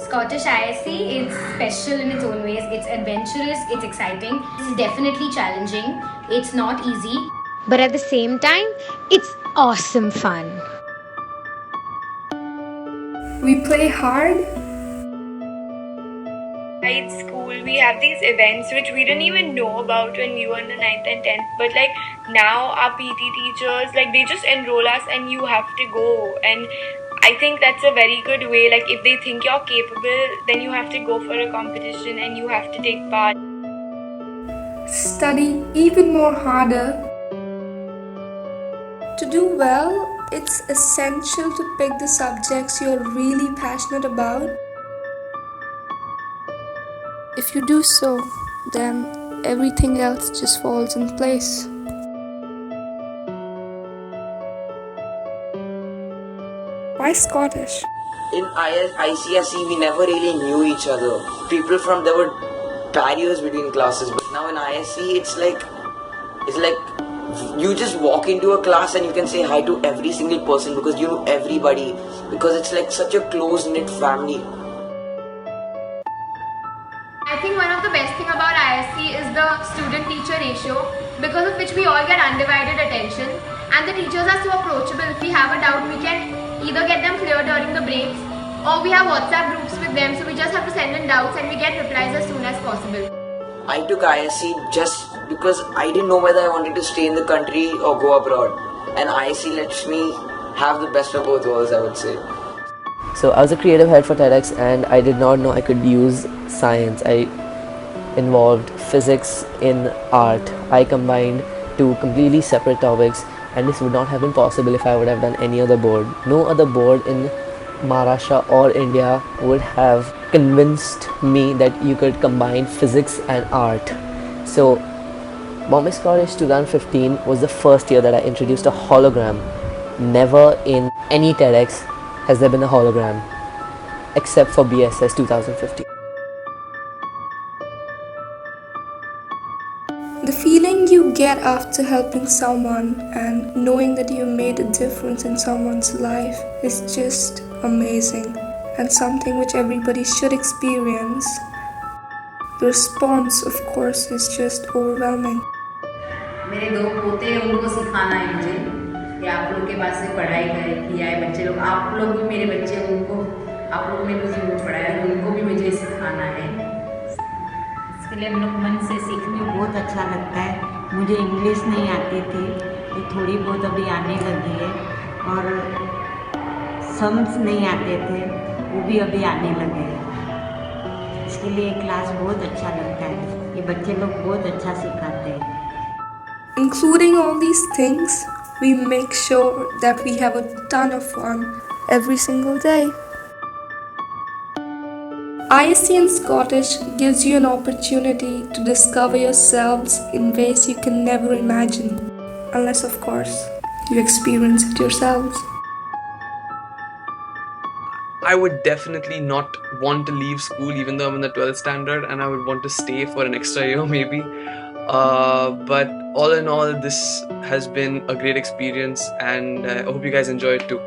Scottish ISC is special in its own ways. It's adventurous, it's exciting, it's definitely challenging, it's not easy. But at the same time, it's awesome fun. We play hard. At school, we have these events which we didn't even know about when we were in the 9th and 10th. But like now, our PT teachers, like they just enroll us and you have to go. And I think that's a very good way. Like if they think you're capable, then you have to go for a competition and you have to take part. Study even more harder. To do well, it's essential to pick the subjects you're really passionate about. If you do so, then everything else just falls in place. Why Scottish? In ICSE, we never really knew each other. There were barriers between classes, but now in ISC, it's like you just walk into a class and you can say hi to every single person because you know everybody, because it's like such a close-knit family. I think one of the best thing about ISC is the student-teacher ratio, because of which we all get undivided attention, and the teachers are so approachable. If we have a doubt, we can either get them clear during the breaks, or we have WhatsApp groups with them, so we just have to send in doubts and we get replies as soon as possible. I took ISC just because I didn't know whether I wanted to stay in the country or go abroad, and ISC lets me have the best of both worlds, I would say. So I was a creative head for TEDx and I did not know I could use science. I involved physics in art. I combined two completely separate topics, and this would not have been possible if I would have done any other board. No other board in Maharashtra or India would have convinced me that you could combine physics and art. So Bombay Scottish 2015 was the first year that I introduced a hologram. Never in any TEDx has there been a hologram, except for BSS 2015. The feeling you get after helping someone and knowing that you made a difference in someone's life is just amazing, and something which everybody should experience. The response, of course, is just overwhelming. मेरे दो पोते हैं, उनको सिखाना है मुझे कि आप लोग के पास से पढ़ाई किया है बच्चे लोग, आप लोग भी मेरे बच्चे हैं, उनको आप लोग ने कुछ जरूर पढ़ाया है, उनको भी मुझे सिखाना है। इसके लिए हम लोग मन से सीखने में बहुत अच्छा लगता है। मुझे इंग्लिश नहीं आती थी, ये थोड़ी बहुत अभी आने लगी है, और सम्स नहीं आते थे, वो भी अभी आने लगे हैं। इसके लिए क्लास बहुत अच्छा लगता है, ये बच्चे लोग बहुत अच्छा सिखाते हैं। Including all these things, we make sure that we have a ton of fun every single day. ISC in Scottish gives you an opportunity to discover yourselves in ways you can never imagine, unless, of course, you experience it yourselves. I would definitely not want to leave school even though I'm in the 12th standard, and I would want to stay for an extra year maybe. But all in all, this has been a great experience, and I hope you guys enjoy it too.